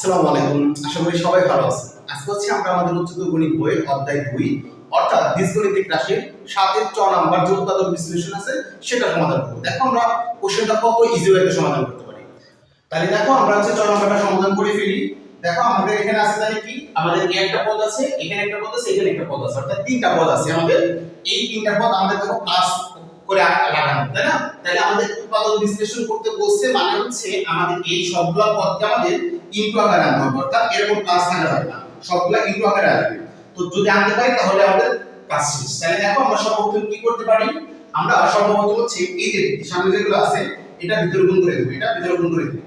আসসালামু আলাইকুম, আশা করি সবাই ভালো আছেন। আজকে হচ্ছে আমরা আমাদের উচ্চতর গণিত বইয়ের অধ্যায় 2 অর্থাৎ বীজগণিতিক রাশির 7 ছ নাম্বার যে উৎপাদক বিশ্লেষণ আছে সেটা সমাধান করব। দেখো আমরা কোশ্চেনটা কত ইজি ওয়েতে সমাধান করতে পারি। তাহলে দেখো আমরা হচ্ছে ছ নাম্বারটা সমাধান করে ফেলি। দেখো আমাদের এখানে আছে তাহলে কি, আমাদের একটা পদ আছে, এখানে একটা পদ আছে, এখানে একটা পদ আছে, অর্থাৎ তিনটা পদ আছে আমাদের। এই তিনটা পদ আমাদের দেখো প্লাস করে লাগানো, তাই না? তাহলে আমাদের উৎপাদক বিশ্লেষণ করতে বলছে, মানে হচ্ছে আমাদের এই সবগুলা পদকে আমাদের ইনটু আকারে আনতে হবে, অর্থাৎ এরকম প্লাস থাকা যাবে না, সবগুলা ইনটু আকারে আসবে। তো যদি আনতে পারি তাহলে আমাদের কাজ শেষ। তাহলে দেখো আমরা সর্বপ্রথম কি করতে পারি, আমরা সর্বপ্রথম হচ্ছে এই যে সামনে যেগুলো আছে এটা ভিতরে গুণ করে দেব, এটা ভিতরে গুণ করে দেব।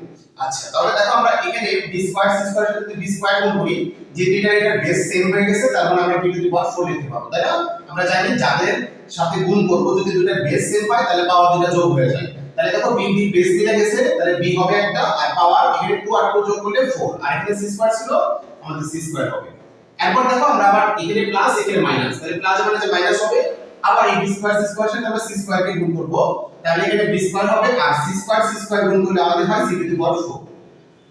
আচ্ছা, তাহলে দেখো আমরা এখানে b স্কয়ার c স্কয়ার এর সাথে b স্কয়ার গুণ করি, যে এটা বেস সেম হয়ে গেছে, তার মানে আমরা b টু দি পাওয়ার 4 লিখতে পারবো, তাই না? আমরা জানি যাদের সাথে গুণ করব যদি দুটো বেস সেম হয় তাহলে পাওয়ার দুটো যোগ হয়ে যায়। তাহলে দেখো b বেস মিলে গেছে, তাহলে b হবে একটা, আর পাওয়ার এখানে 2 আর 2 যোগ করলে 4, আর এখানে c স্কয়ার ছিল, আমাদের c স্কয়ার হবে। এরপর দেখো আমরা আবার এখানে প্লাস এখানে মাইনাস, তাহলে প্লাস মানে যে মাইনাস হবে, আবার এই b স্কয়ার c স্কয়ার সাথে আমরা c স্কয়ার কে গুণ করব, তাহলে এখানে b স্কয়ার হবে, আর c স্কয়ার গুণ করলে আমাদের হয় c টু দি পাওয়ার 4।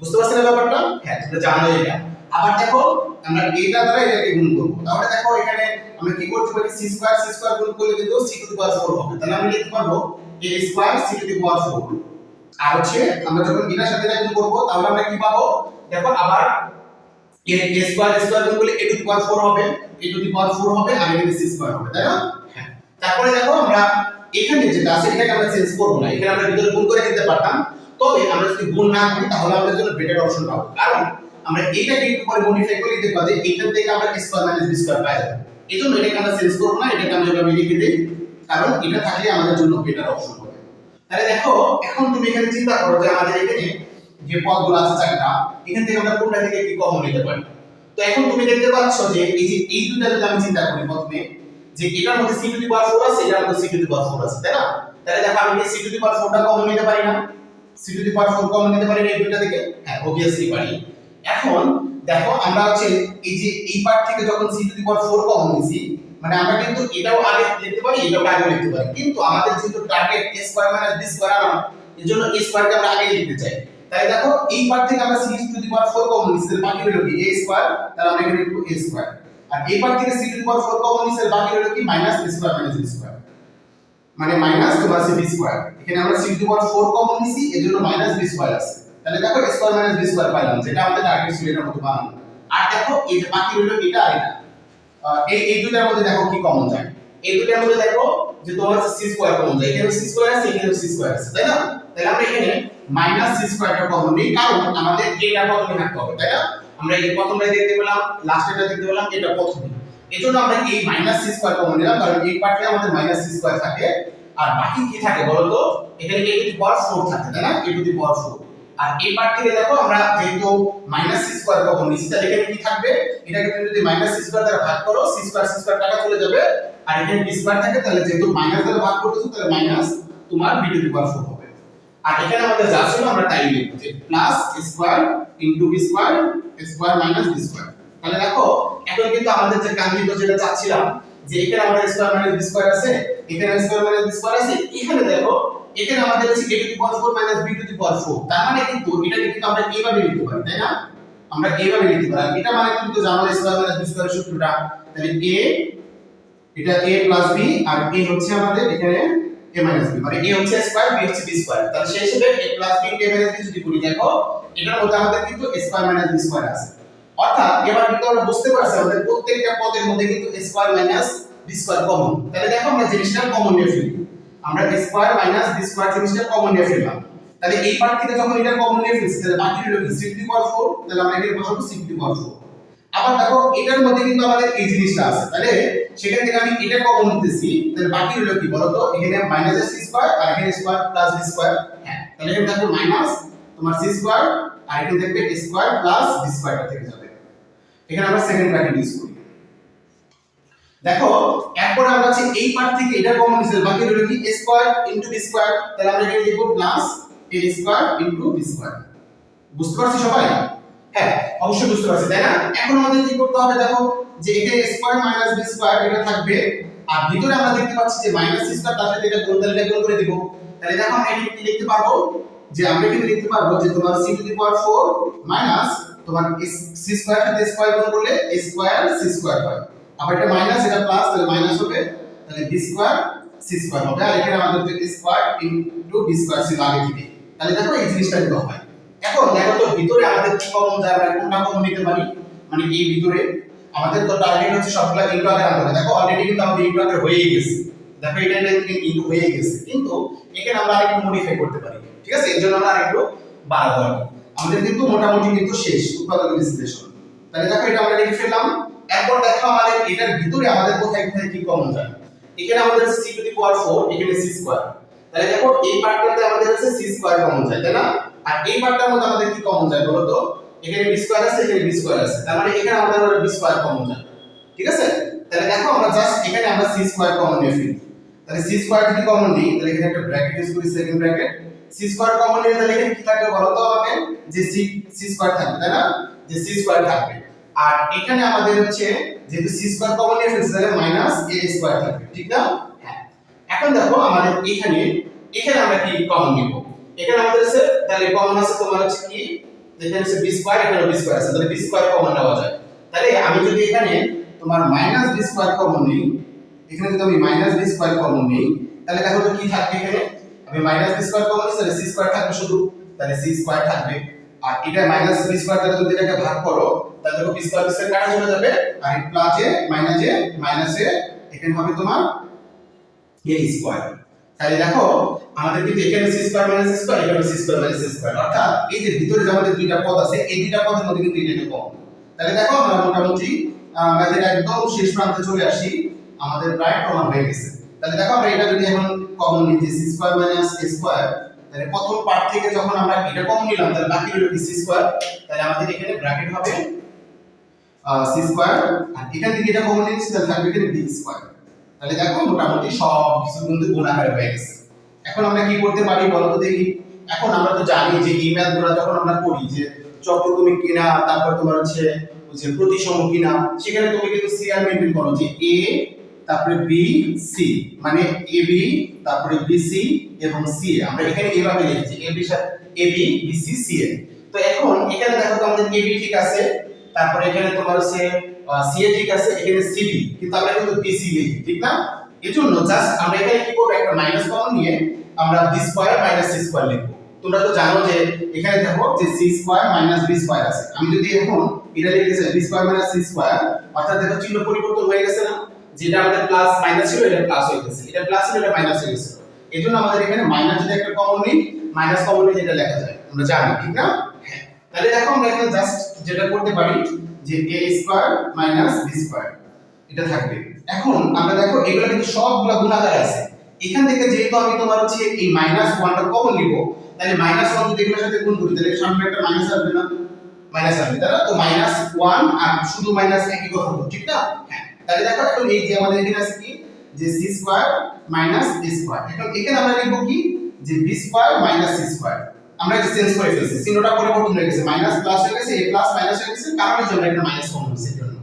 বুঝতে পারছেন ব্যাপারটা? হ্যাঁ, তোমরা জানো এটা। আবার দেখো আমরা এটা দ্বারা এটাকে গুণ করব, তাহলে দেখো এখানে আমরা কি করতে পারি, c স্কয়ার গুণ করলে কিন্তু c টু দি পাওয়ার 4 হবে, তাহলে আমরা লিখতে পারবো a square c to the power 4। আর হচ্ছে আমরা যখন এটার সাথে এটা গুণ করব তাহলে আমরা কি পাবো, দেখো আবার a স্কয়ার গুণ করলে a টু দি পাওয়ার 4 হবে, a টু দি পাওয়ার 4 হবে, আর এখানে c স্কয়ার হবে, তাই না? হ্যাঁ। তারপরে দেখো আমরা এখানে যেটা আছে এটাকে আমরা চেঞ্জ করব না, এখানে আমরা ভিতরে গুণ করে দিতে পারতাম, তবে আমরা যদি গুণ না করি তাহলে আমাদের জন্য বেটার অপশন পাবো, কারণ আমরা এইটাকে একটু পরে মডিফাই করে দিতে পারি, এখান থেকে আমরা a square minus b square পাই যাব। এজন্য এটাকে আমরা চেঞ্জ করব না, এটাকে আমরা এভাবে লিখে দেই, কারণ এটা থাকলে আমাদের জন্য বেটার অপশন হবে। তাহলে দেখো এখন তুমি এখানে চিন্তা করো যে আমাদের এখানে যে পদগুলো আছে চারটা, এখান থেকে আমরা কোনটা থেকে কি কমন নিতে পারি। তো এখন তুমি দেখতে পাচ্ছ যে এই যে এই দুটো যদি আমি চিন্তা করি প্রথমে, যে এটার মধ্যে c টু দি পাওয়ার 4 আছে, এটার মধ্যে c টু দি পাওয়ার 4 আছে, তাই না? তাহলে দেখো আমি কি c টু দি পাওয়ার 4টা কমন নিতে পারি না? c to the power 4 common নিতে পারি না এই দুটো থেকে? হ্যাঁ, obviously পারি। এখন দেখো আমরা হচ্ছে এই যে এই পার্ট থেকে যখন c to the power 4 common নিছি, মানে আমরা কিন্তু এটাও আগে লিখতে পারি, এটাও আগে লিখতে পারি, কিন্তু আমাদের যেহেতু target a square minus b square আনা, এজন্য a স্কয়ারকে আমরা আগে লিখতে চাই। তাই দেখো এই পার্ট থেকে আমরা c to the power 4 common নিছি, বাকি হলো কি a স্কয়ার, তাহলে আমরা এখানে লিখব a স্কয়ার। আর এই পার্ট থেকে c to the power 4 common নিছি, বাকি হলো কি minus a square minus b square, মানে মাইনাস তোমার আছে b স্কয়ার। এখানে আমরা c to the power 4 common নিছি, এজন্য মাইনাস b স্কয়ার আছে। তাহলে দেখো a square minus b square পাইলাম, যেটা আমাদের টার্গেট ছিল এটার মতো বানানো। আর দেখো এই যে বাকি হলো এটা আর এটা, এই দুটার মধ্যে দেখো কি কমন যায়, এই দুটার মধ্যে দেখো যে তোমার c স্কয়ার কমন যায়, এখানে c স্কয়ার আছে, এখানে c স্কয়ার আছে, তাই না? তাহলে আমরা এখানে মাইনাস c স্কয়ারটা কমন নেই, কারণ আমাদের এটা প্রথমে থাকতে হবে, তাই না? আমরা এই প্রথমটাই দেখতে পেলাম, লাস্টেরটা দেখতে পেলাম, এটা প্রথমে, এজন্য আমরা এই মাইনাস c স্কয়ার কমন নিলাম, কারণ এই পার্টে আমাদের মাইনাস c স্কয়ার থাকে। আর বাকি কি থাকে বলো তো, এখানে a টু দি পাওয়ার 4 থাকে, তাই না? a to the power 4। আর এই পার্ট থেকে দেখো আমরা যেহেতু মাইনাস c স্কয়ার কমন নিছি, তাহলে এখানে কি থাকবে, এটাকে তুমি যদি মাইনাস c স্কয়ার দ্বারা ভাগ করো, c স্কয়ার টাকা চলে যাবে, আর এখানে b স্কয়ার থাকে, তাহলে যেহেতু মাইনাস দ্বারা ভাগ করতেছো তাহলে মাইনাস তোমার b টু দি পাওয়ার 4 হবে। আর এখানে আমাদের যা ছিল আমরা তাই লিখব, যে plus square into b square square minus b square. তাহলে দেখো এখন কিন্তু আমাদের যে কাঙ্ক্ষিত যেটা চাচ্ছিলাম, যে এখানে আমাদের স্কয়ার মাইনাস b স্কয়ার আছে, এখানে স্কয়ার মাইনাস b স্কয়ার আছে, এখানে দেখো এখানে আমাদের আছে a to the power 4 minus b to the power 4, তার মানে কিন্তু এটাকে কিন্তু আমরা এইভাবে লিখতে পারি, তাই না? আমরা এইভাবে লিখতে পারি। এটা মানে কিন্তু জানো স্কয়ার মাইনাস b স্কয়ারের সূত্রটা, তাহলে a, এটা a প্লাস b, আর a হচ্ছে আমাদের এখানে a মাইনাস b, মানে a হচ্ছে স্কয়ার, b হচ্ছে b স্কয়ার। তাহলে সেই হিসেবে a plus b a minus b যদি করি, দেখো এটার মধ্যে আমাদের কিন্তু স্কয়ার মাইনাস b স্কয়ার আছে, অর্থাৎ এবার কিন্তু আমরা বুঝতে পারছি আমাদের প্রত্যেকটা পদের মধ্যে কিন্তু square minus b square common. তাহলে দেখো আমরা জিনিসটা কমন নিয়ে ফেলি, আমরা স্কয়ার মাইনাস b স্কয়ার জিনিসটা কমন নিয়ে ফেললাম। তাহলে এই পার্ট থেকে যখন এটা কমন নিয়ে ফেলছি, তাহলে বাকি হলো কি c টু দি পাওয়ার 4, তাহলে আমরা এখানে বসাবো c টু দি পাওয়ার 4। আবার দেখো এটার মধ্যে কিন্তু আমাদের এই জিনিসটা আছে, তাহলে সেখান থেকে আমি এটা কমন নিতেছি, তাহলে বাকি হলো কি বলতো, এখানে মাইনাস c স্কয়ার, আর এখানে স্কয়ার প্লাস b স্কয়ার। হ্যাঁ, তাহলে এখানে থাকবে মাইনাস তোমার c স্কয়ার, আর এখানে থাকবে স্কয়ার প্লাস b স্কয়ারটা থেকে যাবে। এখানে আমরা সেকেন্ড ব্র্যাকেট ইউজ করি। দেখো এরপর আমরা হচ্ছে এই পার্ট থেকে এটা কমন নিছি, বাকি হলো কি a square into b square, তাহলে আমরা এখানে লিখব plus a square into b square. বুঝতে পারছি সবাই? হ্যাঁ, অবশ্যই বুঝতে পারছি, তাই না? এখন আমাদের কি করতে হবে, দেখো যে এখানে স্কয়ার মাইনাস b স্কয়ার এটা থাকবে, আর ভিতরে আমরা দেখতে পাচ্ছি যে মাইনাস c স্কয়ার, তার সাথে এটা গুণ, তাহলে এটা গুণ করে দিব। তাহলে দেখো আমরা এখানে কি লিখতে পারবো, যে আমরা এখানে লিখতে পারবো যে তোমার c to the power 4 minus তোমার সি স্কয়ার সাথে স্কয়ার গুণ করলে a স্কয়ার সি স্কয়ার হয়, আবার এটা মাইনাস এটা প্লাস, তাহলে মাইনাস হবে, তাহলে বি স্কয়ার সি স্কয়ার হবে। আর এখানে আমাদের যে স্কয়ার ইনটু বি স্কয়ার ছিল আগে থেকে, তাহলে দেখো এই জিনিসটা কিন্তু হয়। এখন দেখো তো ভিতরে আমাদের কি কমন যায়, আমরা কোনটা কমন নিতে পারি, মানে এই ভিতরে আমাদের তো টার্গেট হচ্ছে সবগুলা ইনটু আকারে আনতে হবে। দেখো অলরেডি কিন্তু আমাদের ইনটু আকারে হয়েই গেছে, দেখো এটা ইনটু হয়ে গেছে, কিন্তু এখানে আমরা আরেকটু মডিফাই করতে পারি, ঠিক আছে? এর জন্য আমরা আরেকটু বাড়াবো আর কি। আমাদের কিন্তু মোটামুটি কিন্তু শেষ উৎপাদক বিশ্লেষণ। তাহলে দেখো এটা আমরা লিখে ফেললাম। এরপর দেখো আমাদের এটার ভিতরে আমাদের কোথায় কোথায় কি কমন যায়। এখানে আমাদের c টু দি পাওয়ার 4, এখানে c স্কয়ার, তাহলে দেখো এই পার্টটাতে আমাদের হচ্ছে c স্কয়ার কমন যায়, তাই না? আর এই পার্টটার মধ্যে আমাদের কি কমন যায় বলো তো? এখানে b স্কয়ার আছে, এখানে b স্কয়ার আছে, তার মানে এখানে আমাদের b স্কয়ার কমন যায়, ঠিক আছে? তাহলে দেখো আমরা জাস্ট এখানে আমরা c স্কয়ার কমন নিয়ে ফেলি। তাহলে c স্কয়ার যদি কমন নিই, তাহলে এখানে একটা ব্র্যাকেট ইউজ করি, second bracket. c square common নিলে তাহলে এখানে কি থাকবে বলো তো আমাকে? যে c স্কয়ার থাকবে, তাই না? যে c স্কয়ার থাকবে। আর এখানে আমাদের হচ্ছে যেহেতু c স্কয়ার কমন নিয়ে ফেলছি, তাহলে মাইনাস a স্কয়ার থাকবে, ঠিক না? হ্যাঁ। এখন দেখো আমাদের এখানে আমরা কি কমন নিব? এখানে আমাদের আছে, তাহলে কমন আছে তোমার হচ্ছে কি, এখানে হচ্ছে b স্কয়ার, এখানে b স্কয়ার আছে, তাহলে b স্কয়ার কমন নেওয়া যায়। তাহলে আমি যদি এখানে তোমার মাইনাস b স্কয়ার কমন নিই, এখানে যদি আমি মাইনাস b স্কয়ার কমন নিই, তাহলে দেখো তো কি থাকবে এখানে? আমি মাইনাস b স্কয়ার কমন নিই, তাহলে c স্কয়ার থাকবে শুধু, তাহলে c স্কয়ার থাকবে। আর এটা মাইনাস b স্কয়ার দ্বারা যদি এটাকে ভাগ করো, তাহলে দেখো b স্কয়ার কাটা চলে যাবে, আর প্লাসে মাইনাসে এখানে হবে তোমার a স্কয়ার। তাহলে দেখো আমাদের কিন্তু এখানে c square minus c square, এখানে c square minus c square, অর্থাৎ এই যে ভিতরে যে আমাদের দুইটা পদ আছে, এই দুইটা পদের মধ্যে কিন্তু এটা কম। তাহলে দেখো আমরা মোটামুটি ম্যাথের একদম শেষ প্রান্তে চলে আসি, আমাদের প্রায় প্রমাণ হয়ে গেছে। তাহলে দেখো আমরা এটা যদি এখন কমন নিই, c square minus a square, তাহলে প্রথম পার্ট থেকে যখন আমরা এটা কমন নিলাম, তাহলে বাকি হলো c স্কয়ার, তাহলে আমাদের এখানে ব্র্যাকেট হবে c স্কয়ার, আর এখান থেকে এটা কমন নিচ্ছি, তাহলে থাকবে এখানে b স্কয়ার। তাহলে দেখো মোটামুটি সব কিছু কিন্তু গুণ আকারে হয়ে গেছে। এখন আমরা কি করতে পারি বলো তো দেখি? এখন আমরা তো জানি যে এই ম্যাথগুলো যখন আমরা করি যে চক্রক্রমিক কিনা, তারপর তোমার হচ্ছে ওই যে প্রতিসম কিনা, সেখানে তুমি কিন্তু সি আর মেইনটেইন করো যে a তারপরে b c, মানে ab তারপরে bc এবং ca। আমরা এখানে এইভাবে লিখেছি ab bc ca। তো এখন এখানে দেখো তো আমাদের ab ঠিক আছে, তারপরে এখানে তোমার হচ্ছে ca ঠিক আছে, এখানে cb, কিন্তু আমরা কিন্তু bc লিখি, ঠিক না? এজন্য জাস্ট আমরা এখানে কি করব, একটা মাইনাস কমন নিয়ে আমরা b square minus c square লিখব। তোমরা তো জানো যে এখানে দেখো যে c square minus b square আছে, আমি যদি এখন এটা লিখতে চাই b square minus c square, অর্থাৎ দেখো চিহ্ন পরিবর্তন হয়ে গেছে না? যেটা আমাদের প্লাস মাইনাস ছিল এটা প্লাস হয়ে গেছে, এটা প্লাস ছিল এটা মাইনাস হয়ে গেছে। এজন্য আমাদের এখানে মাইনাস যদি একটা কমন নিই, মাইনাস কমন নিলে এটা লেখা যায়, আমরা জানি, ঠিক না? হ্যাঁ। তাহলে দেখো আমরা এখানে জাস্ট যেটা করতে পারি যে a square minus b square এটা থাকবে। এখন আমরা দেখো এগুলো কিন্তু সবগুলা গুণাকারে আছে, এখান থেকে যেহেতু আমি তোমার হচ্ছে এই -1 টা কমন নিব, তাহলে -1 যদি এগুলোর সাথে গুণ করি, তাহলে সামনে একটা মাইনাস আসবে না? মাইনাস আসবে, তাই না? তো -1 আর শুধু মাইনাস একই কথা বলবো, ঠিক না? হ্যাঁ। তাহলে দেখো এখন এই যে আমাদের এখানে আছে কি, যে c square minus a square, এখন এখানে আমরা লিখব কি, যে b square minus c square. আমরা এটা চেঞ্জ করে ফেলছি, চিহ্নটা পরিবর্তন হয়ে গেছে, মাইনাস প্লাস হয়ে গেছে, a প্লাস মাইনাস হয়ে গেছে, কারণের জন্য একটা মাইনাস কমন হয়েছে এর জন্য।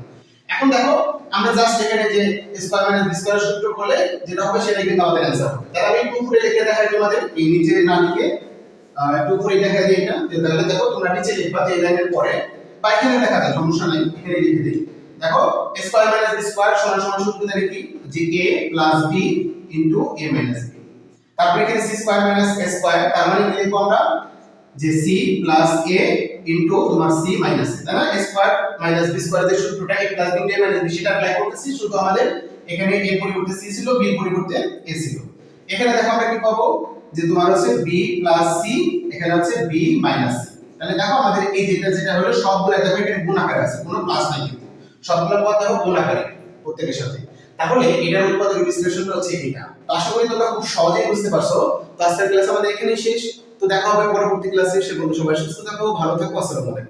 এখন দেখো আমরা জাস্ট এখানে যে স্কয়ার মাইনাস b স্কয়ার সূত্র করলে যেটা হবে সেটাই কিন্তু আমাদের आंसर হবে। তাহলে আমি একটু উপরে লিখে দেখাই তোমাদের, এই নিচে না লিখে একটু উপরে লেখা দিই এটা, তাহলে দেখো তোমরা নিচে লিখবা যে এই লাইনের পরে, বা এখানে লেখা যায়, সমস্যা নাই, এখানে লিখে দিই। দেখো স্কয়ার মাইনাস b স্কয়ার সমান সমান সূত্র থেকে কি, যে a plus b into a minus b, তারপরে এখানে c square minus a square, তার মানে কি লিখবো আমরা, যে c প্লাস a ইনটু তোমার c মাইনাস a, তাই না? a square minus b square এর সূত্রটা a plus b into a minus b, সেটা অ্যাপ্লাই করতেছি, শুধু আমাদের এখানে a পরিবর্তে c ছিল, b পরিবর্তে a ছিল। এখানে দেখো আমরা কি পাবো, যে তোমার হচ্ছে b প্লাস c, এখানে হচ্ছে b মাইনাস c। তাহলে দেখো আমাদের এই যেটা হলো সবগুলো দেখো এখানে গুণ আকারে আছে, কোনো প্লাস নাই, কিন্তু সবগুলো পদ দেখো গুণ আকারে প্রত্যেকের সাথে। তাহলে এটার উৎপাদক বিশ্লেষণটা হচ্ছে এটা। তো আশা করি তোমরা খুব সহজেই বুঝতে পারছো। তো আজকের ক্লাস আমাদের এখানেই শেষ। তো দেখা হবে পরবর্তী ক্লাসে, সে পর্যন্ত সবাই সুস্থ থাকো, ভালো থাকো, আসসালামু আলাইকুম।